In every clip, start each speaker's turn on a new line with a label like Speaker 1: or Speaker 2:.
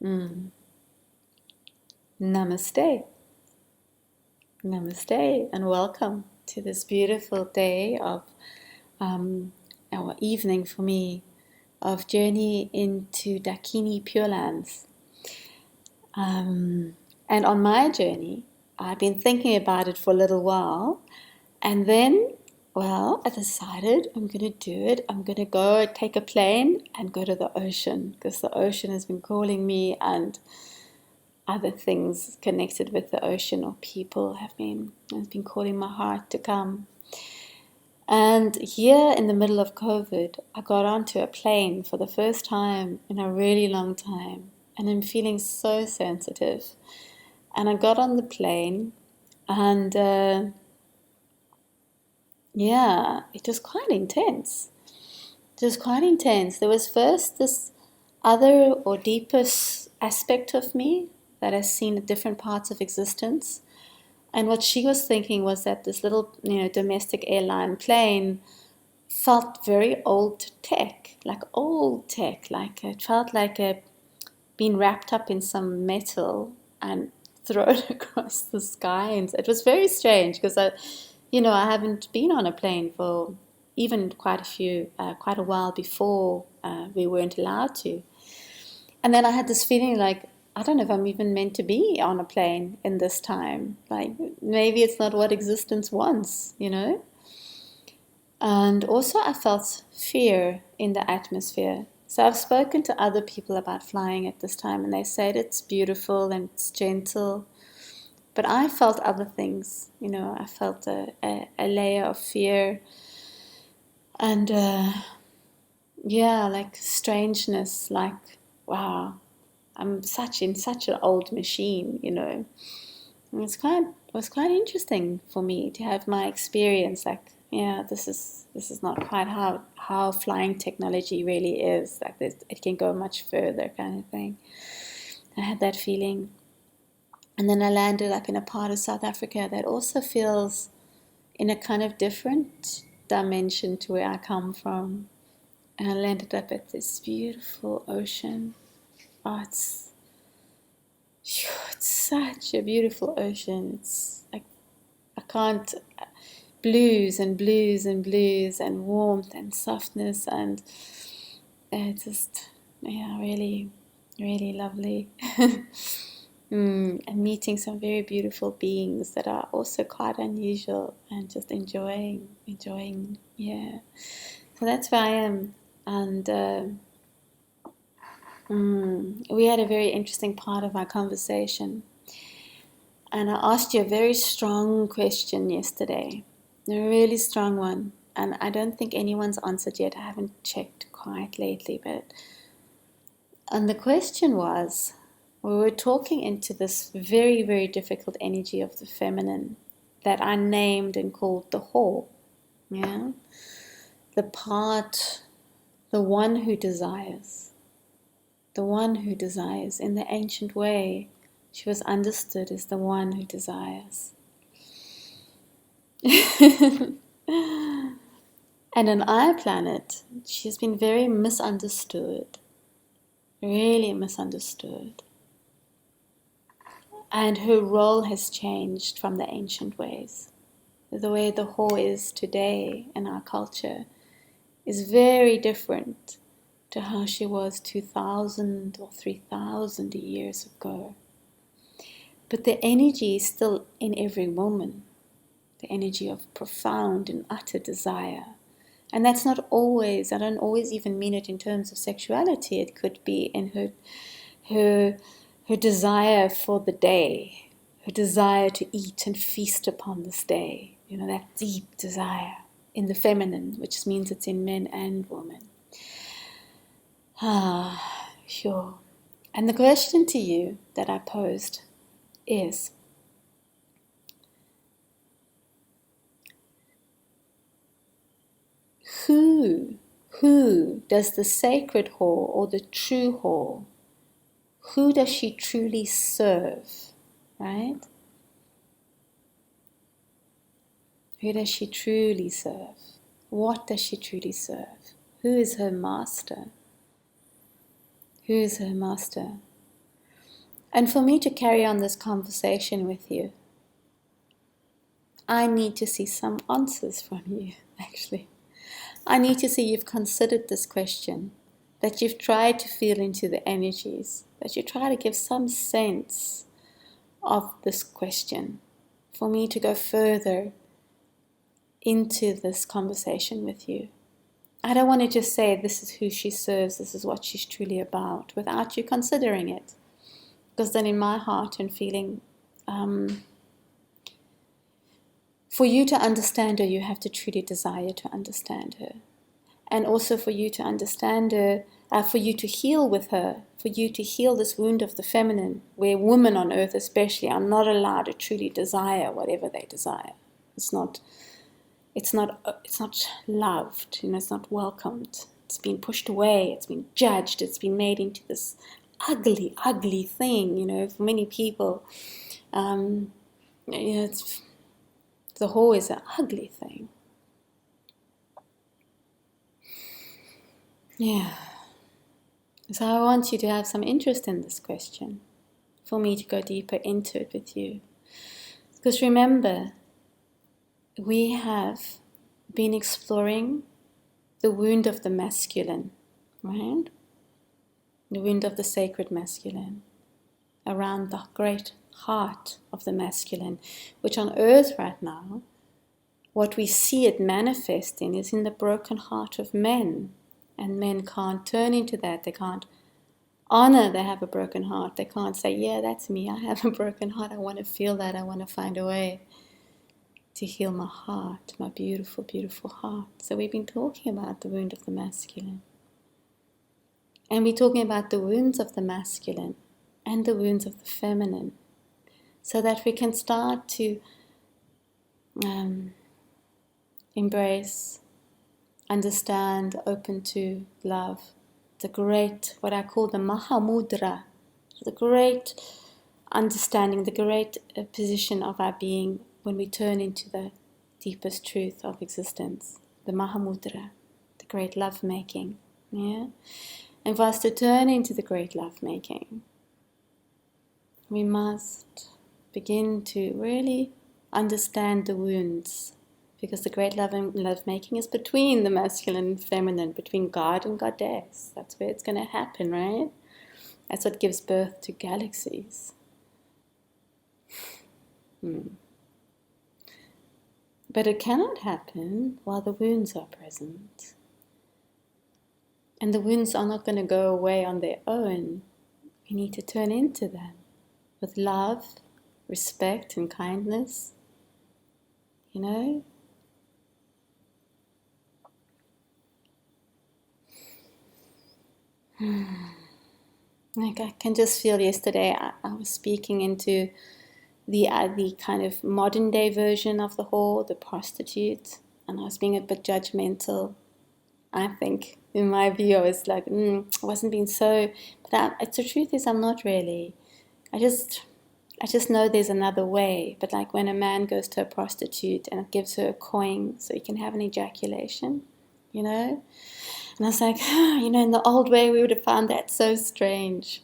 Speaker 1: Mm. Namaste. Namaste, and welcome to this beautiful day of um, our evening for me of journey into Dakini Pure Lands. And on my journey, I've been thinking about it for a little while, and then, well, I decided I'm going to do it. I'm going to go take a plane and go to the ocean because the ocean has been calling me, and other things connected with the ocean or people has been calling my heart to come. And here in the middle of COVID, I got onto a plane for the first time in a really long time, and I'm feeling so sensitive. And I got on the plane, and yeah, it was quite intense. It was quite intense. There was first this other or deepest aspect of me that has seen different parts of existence. And what she was thinking was that this little, domestic airline plane felt very old tech, like it felt like it been wrapped up in some metal and thrown across the sky. And it was very strange because I haven't been on a plane for even quite a while before we weren't allowed to. And then I had this feeling like, I don't know if I'm even meant to be on a plane in this time. Like maybe it's not what existence wants. And also I felt fear in the atmosphere. So I've spoken to other people about flying at this time, and they said it's beautiful and it's gentle. But I felt other things. I felt a layer of fear and yeah, like strangeness, like wow, I'm in such an old machine. And it was quite interesting for me to have my experience. Like, yeah, this is not quite how flying technology really is. Like, it can go much further, kind of thing. I had that feeling, and then I landed up in a part of South Africa that also feels in a kind of different dimension to where I come from. And I landed up at this beautiful ocean. Oh, it's such a beautiful ocean. It's like I can't blues and blues and blues and warmth and softness and just yeah, really, really lovely. And meeting some very beautiful beings that are also quite unusual and just enjoying, yeah. So that's where I am, and we had a very interesting part of our conversation. And I asked you a very strong question yesterday, a really strong one. And I don't think anyone's answered yet. I haven't checked quite lately, and the question was, we were talking into this very, very difficult energy of the feminine that I named and called the whore. Yeah? The part, the one who desires. The one who desires. In the ancient way, she was understood as the one who desires. And on our planet, she's been very misunderstood, really misunderstood. And her role has changed from the ancient ways. The way the whore is today in our culture is very different to how she was 2,000 or 3,000 years ago. But the energy is still in every woman, the energy of profound and utter desire. And that's not always, I don't always even mean it in terms of sexuality. It could be in her desire for the day, her desire to eat and feast upon this day. That deep desire in the feminine, which means it's in men and women. Sure. And the question to you that I posed is, who does the sacred whore or the true whore, who does she truly serve, right? Who does she truly serve? What does she truly serve? Who is her master? Who is her master? And for me to carry on this conversation with you, I need to see some answers from you, actually. I need to see you've considered this question, that you've tried to feel into the energies, that you try to give some sense of this question, for me to go further into this conversation with you. I don't want to just say this is who she serves, this is what she's truly about, without you considering it. Because then in my heart and feeling, for you to understand her, you have to truly desire to understand her. And also for you to understand her, for you to heal with her, for you to heal this wound of the feminine, where women on earth especially are not allowed to truly desire whatever they desire. It's not loved, it's not welcomed. It's been pushed away, it's been judged, it's been made into this ugly, ugly thing, for many people. The whore is an ugly thing. Yeah. So I want you to have some interest in this question, for me to go deeper into it with you. Because remember, we have been exploring the wound of the masculine, right? The wound of the sacred masculine, around the great heart of the masculine, which on earth right now, what we see it manifesting is in the broken heart of men. And men can't turn into that. They can't honor they have a broken heart. They can't say, yeah, that's me. I have a broken heart. I want to feel that. I want to find a way to heal my heart, my beautiful, beautiful heart. So we've been talking about the wound of the masculine. And we're talking about the wounds of the masculine and the wounds of the feminine, so that we can start to embrace, understand, open to love, the great, what I call the Mahamudra, the great understanding, the great position of our being when we turn into the deepest truth of existence, the Mahamudra, the great love-making. Yeah? And for us to turn into the great love-making, we must begin to really understand the wounds, because the great love-making is between the masculine and feminine, between God and Goddess. That's where it's going to happen, right? That's what gives birth to galaxies. But it cannot happen while the wounds are present. And the wounds are not going to go away on their own. We need to turn into them with love, respect, and kindness. Like I can just feel yesterday I was speaking into the kind of modern day version of the whore, the prostitute, and I was being a bit judgmental. I think, in my view, I was like, I wasn't being so. But the truth is, I'm not really. I just know there's another way. But like when a man goes to a prostitute and gives her a coin so he can have an ejaculation, And I was like, in the old way we would have found that so strange.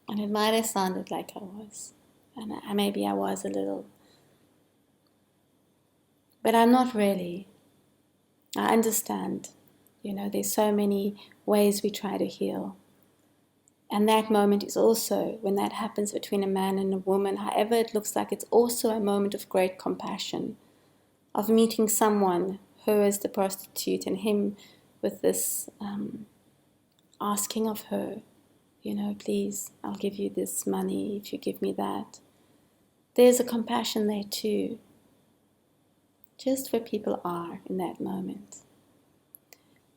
Speaker 1: And it might have sounded like I was. And maybe I was a little. But I'm not really. I understand. There's so many ways we try to heal. And that moment is also, when that happens between a man and a woman, however it looks like, it's also a moment of great compassion, of meeting someone, her as the prostitute and him with this asking of her, please, I'll give you this money if you give me that. There's a compassion there too, just where people are in that moment.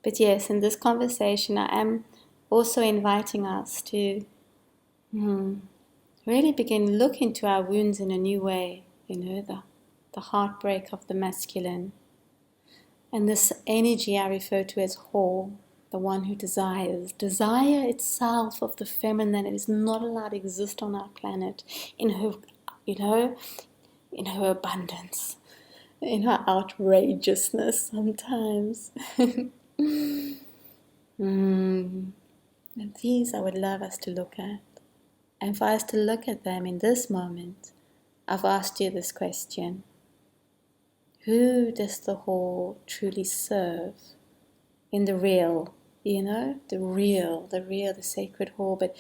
Speaker 1: But yes, in this conversation, I am also inviting us to really begin look into our wounds in a new way, the heartbreak of the masculine. And this energy I refer to as whore, the one who desires. Desire itself of the feminine is not allowed to exist on our planet in her, in her abundance, in her outrageousness sometimes. And these I would love us to look at. And for us to look at them in this moment, I've asked you this question. Who does the whole truly serve in the real, the real, the sacred whole, but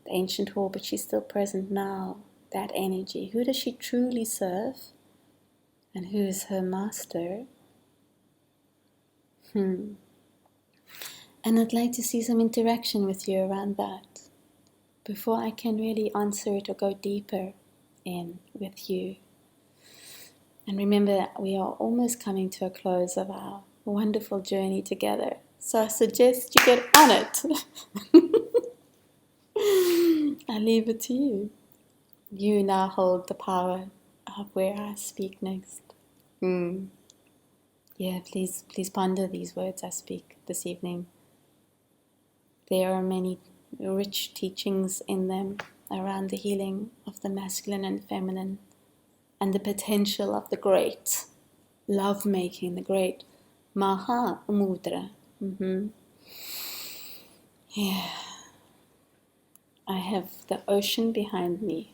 Speaker 1: the ancient whole, but she's still present now, that energy. Who does she truly serve? And who is her master? And I'd like to see some interaction with you around that before I can really answer it or go deeper in with you. And remember that we are almost coming to a close of our wonderful journey together. So I suggest you get on it. I leave it to you. You now hold the power of where I speak next. Yeah, please ponder these words I speak this evening. There are many rich teachings in them around the healing of the masculine and feminine and the potential of the great love-making, the great Maha Mudra. Yeah. I have the ocean behind me.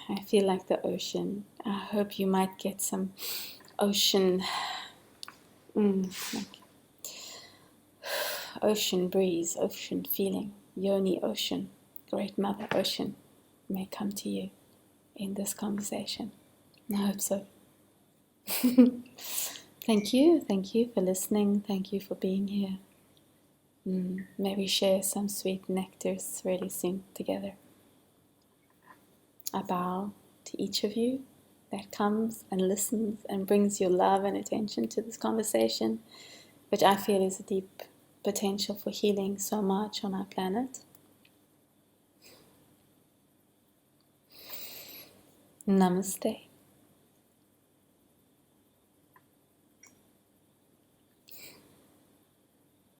Speaker 1: I feel like the ocean. I hope you might get some ocean, like ocean breeze, ocean feeling, yoni ocean, great mother ocean may come to you in this conversation. I hope so. Thank you for listening. Thank you for being here. May we share some sweet nectars really soon together. I bow to each of you that comes and listens and brings your love and attention to this conversation, which I feel is a deep potential for healing so much on our planet. Namaste.